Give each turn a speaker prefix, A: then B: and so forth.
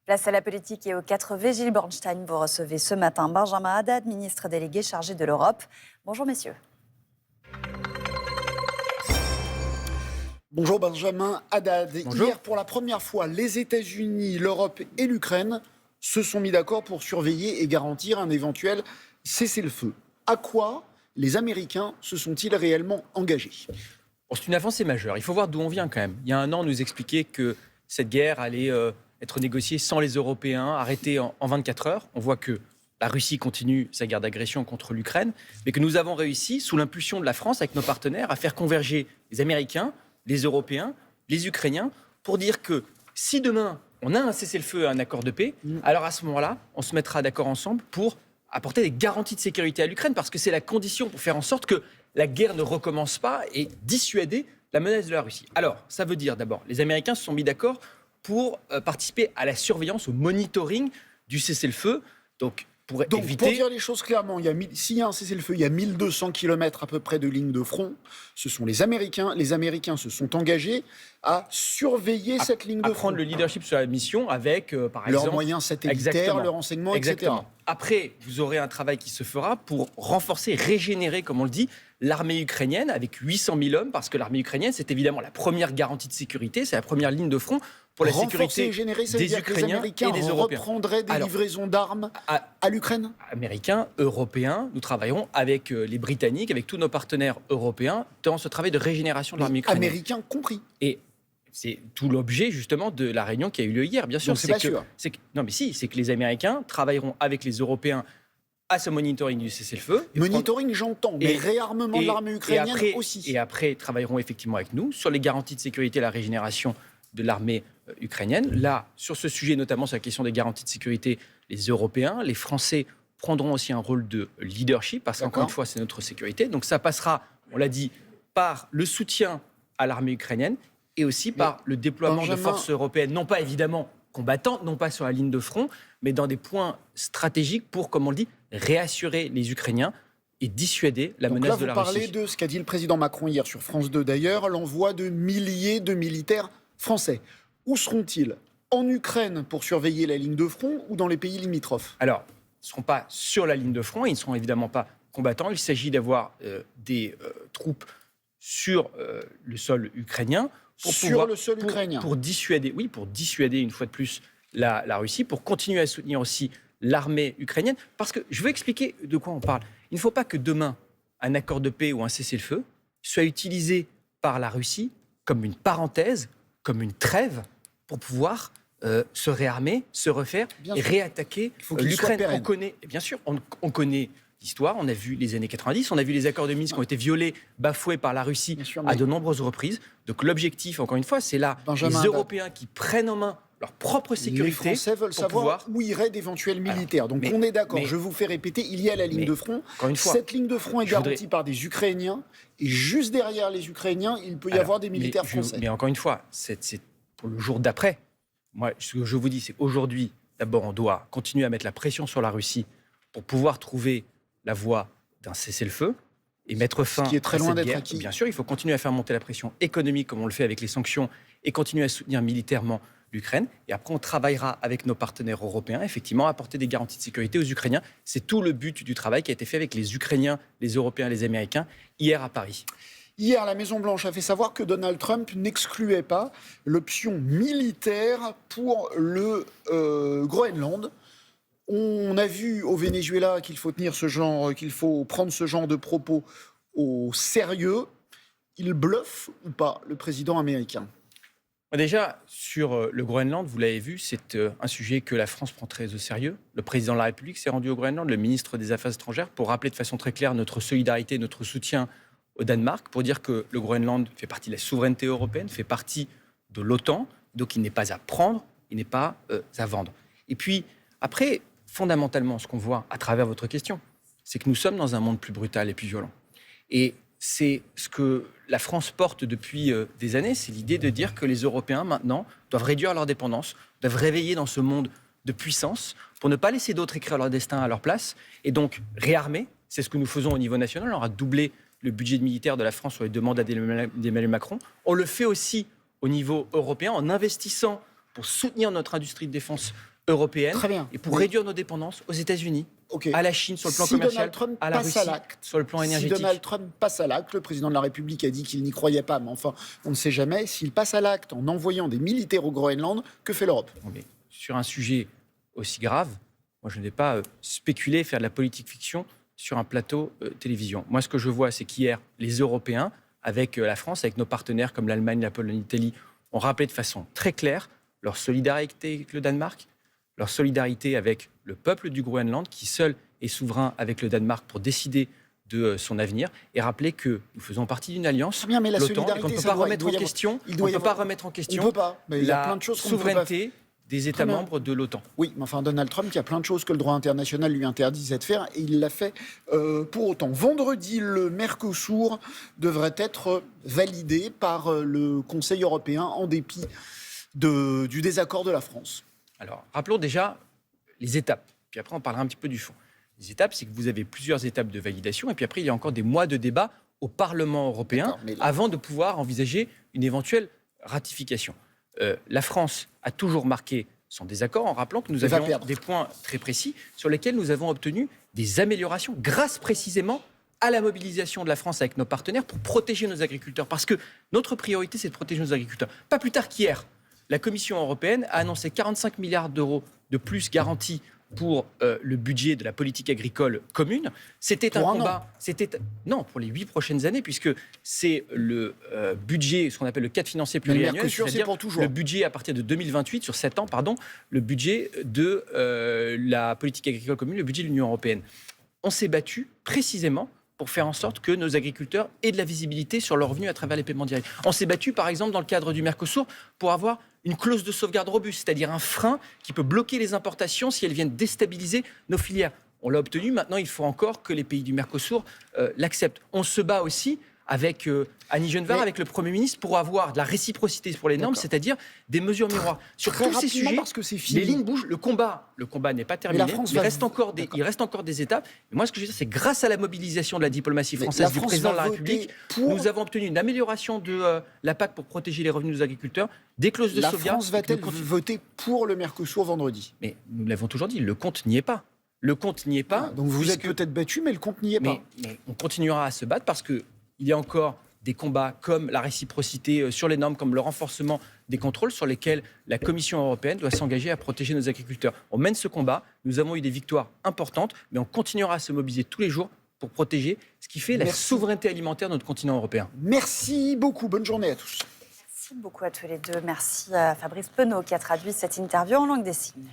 A: Place à la politique et aux 4V. Gilles Bornstein, vous recevez ce matin Benjamin Haddad, ministre délégué chargé de l'Europe. Bonjour messieurs.
B: Bonjour Benjamin Haddad.
C: Bonjour.
B: Hier, pour la première fois, les États-Unis, l'Europe et l'Ukraine se sont mis d'accord pour surveiller et garantir un éventuel cessez-le-feu. À quoi les Américains se sont-ils réellement engagés ?
C: Bon, c'est une avancée majeure. Il faut voir d'où on vient quand même. Il y a un an, on nous expliquait que cette guerre allait être négociée sans les Européens, arrêtée en 24 heures. On voit que la Russie continue sa guerre d'agression contre l'Ukraine, mais que nous avons réussi, sous l'impulsion de la France, avec nos partenaires, à faire converger les Américains, les Européens, les Ukrainiens, pour dire que si demain on a un cessez-le-feu et un accord de paix, alors à ce moment-là, on se mettra d'accord ensemble pour apporter des garanties de sécurité à l'Ukraine, parce que c'est la condition pour faire en sorte que la guerre ne recommence pas et dissuader la menace de la Russie. Alors, ça veut dire d'abord, les Américains se sont mis d'accord pour participer à la surveillance, au monitoring du cessez-le-feu, donc pour éviter...
B: Pour dire les choses clairement, s'il y a un cessez-le-feu, il y a 1200 km à peu près de ligne de front. Ce sont les Américains. Les Américains se sont engagés à surveiller cette ligne de front.
C: À prendre le leadership sur la mission avec, par exemple...
B: leurs moyens satellitaires, leurs renseignements, etc.
C: Après, vous aurez un travail qui se fera pour renforcer, régénérer, comme on le dit, l'armée ukrainienne avec 800 000 hommes, parce que l'armée ukrainienne, c'est évidemment la première garantie de sécurité, c'est la première ligne de front pour la sécurité des Ukrainiens et des Européens.
B: Reprendraient des livraisons d'armes à l'Ukraine ?
C: Américains, Européens, nous travaillerons avec les Britanniques, avec tous nos partenaires européens, dans ce travail de régénération de l'armée ukrainienne.
B: Américains compris.
C: Et c'est tout l'objet, justement, de la réunion qui a eu lieu hier, bien sûr.
B: Donc c'est pas sûr.
C: C'est que les Américains travailleront avec les Européens à ce monitoring du cessez-le-feu.
B: Monitoring, j'entends, mais réarmement de l'armée ukrainienne aussi.
C: Et après, travailleront effectivement avec nous sur les garanties de sécurité et la régénération de l'armée ukrainienne. Là, sur ce sujet, notamment sur la question des garanties de sécurité, les Européens, les Français prendront aussi un rôle de leadership, parce qu'encore une fois, c'est notre sécurité. Donc ça passera, on l'a dit, par le soutien à l'armée ukrainienne et aussi par le déploiement de forces européennes, non pas évidemment combattantes, non pas sur la ligne de front, mais dans des points stratégiques pour, comme on le dit, réassurer les Ukrainiens et dissuader la menace de la Russie.
B: Vous parlez de ce qu'a dit le président Macron hier sur France 2 d'ailleurs, l'envoi de milliers de militaires français. Où seront-ils ? En Ukraine pour surveiller la ligne de front ou dans les pays limitrophes ?
C: Alors, ils ne seront pas sur la ligne de front, ils ne seront évidemment pas combattants. Il s'agit d'avoir des troupes sur le sol ukrainien. Pour dissuader, une fois de plus la Russie, pour continuer à soutenir aussi l'armée ukrainienne. Parce que je veux expliquer de quoi on parle. Il ne faut pas que demain, un accord de paix ou un cessez-le-feu soit utilisé par la Russie comme une parenthèse, comme une trêve, pour pouvoir se réarmer, se refaire et réattaquer l'Ukraine. On connaît l'histoire, on a vu les années 90, on a vu les accords de Minsk qui ont été violés, bafoués par la Russie à de nombreuses reprises. Donc l'objectif, encore une fois, c'est là les Européens qui prennent en main leur propre sécurité.
B: Les Français veulent savoir où iraient d'éventuels militaires. Donc on est d'accord, je vous fais répéter, il y a la ligne de front. Cette ligne de front est garantie par des Ukrainiens. Et juste derrière les Ukrainiens, il peut y avoir des militaires français.
C: Mais encore une fois, c'est pour le jour d'après. Moi, ce que je vous dis, c'est aujourd'hui, d'abord, on doit continuer à mettre la pression sur la Russie pour pouvoir trouver la voie d'un cessez-le-feu et mettre fin à cette guerre. Ce qui est très loin d'être acquis. Bien sûr, il faut continuer à faire monter la pression économique comme on le fait avec les sanctions et continuer à soutenir militairement l'Ukraine. Et après, on travaillera avec nos partenaires européens, effectivement, à apporter des garanties de sécurité aux Ukrainiens. C'est tout le but du travail qui a été fait avec les Ukrainiens, les Européens, les Américains, hier à Paris.
B: Hier, la Maison-Blanche a fait savoir que Donald Trump n'excluait pas l'option militaire pour le Groenland. On a vu au Venezuela qu'il faut prendre ce genre de propos au sérieux. Il bluffe ou pas, le président américain ?
C: Déjà, sur le Groenland, vous l'avez vu, c'est un sujet que la France prend très au sérieux. Le président de la République s'est rendu au Groenland, le ministre des Affaires étrangères, pour rappeler de façon très claire notre solidarité, notre soutien au Danemark, pour dire que le Groenland fait partie de la souveraineté européenne, fait partie de l'OTAN, donc il n'est pas à prendre, il n'est pas à vendre. Et puis, après, fondamentalement, ce qu'on voit à travers votre question, c'est que nous sommes dans un monde plus brutal et plus violent. Et c'est ce que la France porte depuis des années, c'est l'idée de dire que les Européens, maintenant, doivent réduire leur dépendance, doivent réveiller dans ce monde de puissance pour ne pas laisser d'autres écrire leur destin à leur place, et donc réarmer. C'est ce que nous faisons au niveau national. On a doublé le budget militaire de la France sur les demandes d'Emmanuel Macron. On le fait aussi au niveau européen en investissant pour soutenir notre industrie de défense européenne
B: Très bien.
C: et pour réduire nos dépendances aux États-Unis,
B: Ok.
C: à la Chine sur le plan
B: Si
C: commercial,
B: Donald Trump
C: à la
B: passe
C: Russie
B: à l'acte,
C: sur le plan
B: Si
C: énergétique.
B: Donald Trump passe à l'acte, le président de la République a dit qu'il n'y croyait pas, mais enfin, on ne sait jamais. S'il passe à l'acte en envoyant des militaires au Groenland, que fait l'Europe?
C: Mais sur un sujet aussi grave, moi je ne vais pas spéculer, faire de la politique fiction sur un plateau télévision. Moi ce que je vois, c'est qu'hier, les Européens, avec la France, avec nos partenaires comme l'Allemagne, la Pologne, l'Italie, ont rappelé de façon très claire leur solidarité avec le Danemark, leur solidarité avec le peuple du Groenland, qui seul est souverain avec le Danemark pour décider de son avenir, et rappeler que nous faisons partie d'une alliance,
B: Très bien, mais la
C: l'OTAN, et
B: solidarité,
C: qu'on ne peut
B: ça
C: pas
B: doit-
C: remettre
B: il
C: en
B: doit y
C: question,
B: avoir- il
C: on
B: doit
C: ne
B: y
C: peut pas
B: avoir-
C: remettre en
B: On
C: question
B: peut pas. Mais il y a
C: la
B: plein de choses qu'on ne peut pas.
C: souveraineté des États
B: Très bien.
C: membres de l'OTAN.
B: Oui, mais enfin, Donald Trump, il y a plein de choses que le droit international lui interdisait de faire, et il l'a fait pour autant. Vendredi, le Mercosur devrait être validé par le Conseil européen en dépit du désaccord de la France.
C: Alors, rappelons déjà les étapes, puis après on parlera un petit peu du fond. Les étapes, c'est que vous avez plusieurs étapes de validation, et puis après il y a encore des mois de débat au Parlement européen
B: D'accord, mais là-
C: avant de pouvoir envisager une éventuelle ratification. La France a toujours marqué son désaccord en rappelant que nous
B: Elle va
C: avions
B: perdre.
C: des points très précis sur lesquels nous avons obtenu des améliorations grâce précisément à la mobilisation de la France avec nos partenaires pour protéger nos agriculteurs. Parce que notre priorité, c'est de protéger nos agriculteurs. Pas plus tard qu'hier, la Commission européenne a annoncé 45 milliards d'euros de plus garantis pour le budget de la politique agricole commune. C'était
B: Pour
C: un
B: un
C: combat. Non, pour les 8 prochaines années, puisque c'est le budget, ce qu'on appelle le cadre financier
B: Mais le
C: pluriannuel,
B: Mercosur, c'est
C: c'est-à-dire
B: pour toujours.
C: le budget à partir de 2028, sur 7 ans, pardon, le budget de la politique agricole commune, le budget de l'Union européenne. On s'est battu précisément pour faire en sorte que nos agriculteurs aient de la visibilité sur leurs revenus à travers les paiements directs. On s'est battu, par exemple, dans le cadre du Mercosur, pour avoir une clause de sauvegarde robuste, c'est-à-dire un frein qui peut bloquer les importations si elles viennent déstabiliser nos filières. On l'a obtenu, maintenant il faut encore que les pays du Mercosur l'acceptent. On se bat aussi avec Annie Genevard,
B: Mais-
C: avec le Premier ministre, pour avoir de la réciprocité pour les normes,
B: D'accord.
C: c'est-à-dire des mesures miroirs. Sur
B: Très
C: tous ces
B: rapidement,
C: sujets,
B: parce que c'est fini.
C: les lignes bougent, le combat n'est pas terminé,
B: la France
C: il
B: va-
C: reste encore des étapes. Mais moi, ce que je veux dire, c'est grâce à la mobilisation de la diplomatie
B: Mais
C: française,
B: la
C: du
B: France
C: président
B: va
C: de la
B: voter
C: République,
B: pour-
C: nous avons obtenu une amélioration de la PAC pour protéger les revenus de nos agriculteurs, des clauses de
B: La
C: sauvegarde.
B: France va-t-elle
C: et que nous continuons-
B: voter pour le Mercosur vendredi?
C: Mais nous l'avons toujours dit, le compte n'y est pas. Le compte n'y est pas.
B: Donc vous êtes
C: puisque-
B: peut-être battu, mais le compte n'y est pas.
C: mais on continuera à se battre parce qu'il y a encore des combats comme la réciprocité sur les normes, comme le renforcement des contrôles sur lesquels la Commission européenne doit s'engager à protéger nos agriculteurs. On mène ce combat, nous avons eu des victoires importantes, mais on continuera à se mobiliser tous les jours pour protéger ce qui fait la
B: Merci.
C: souveraineté alimentaire de notre continent européen.
B: Merci beaucoup, bonne journée à tous.
A: Merci beaucoup à tous les deux. Merci à Fabrice Penaud qui a traduit cette interview en langue des signes.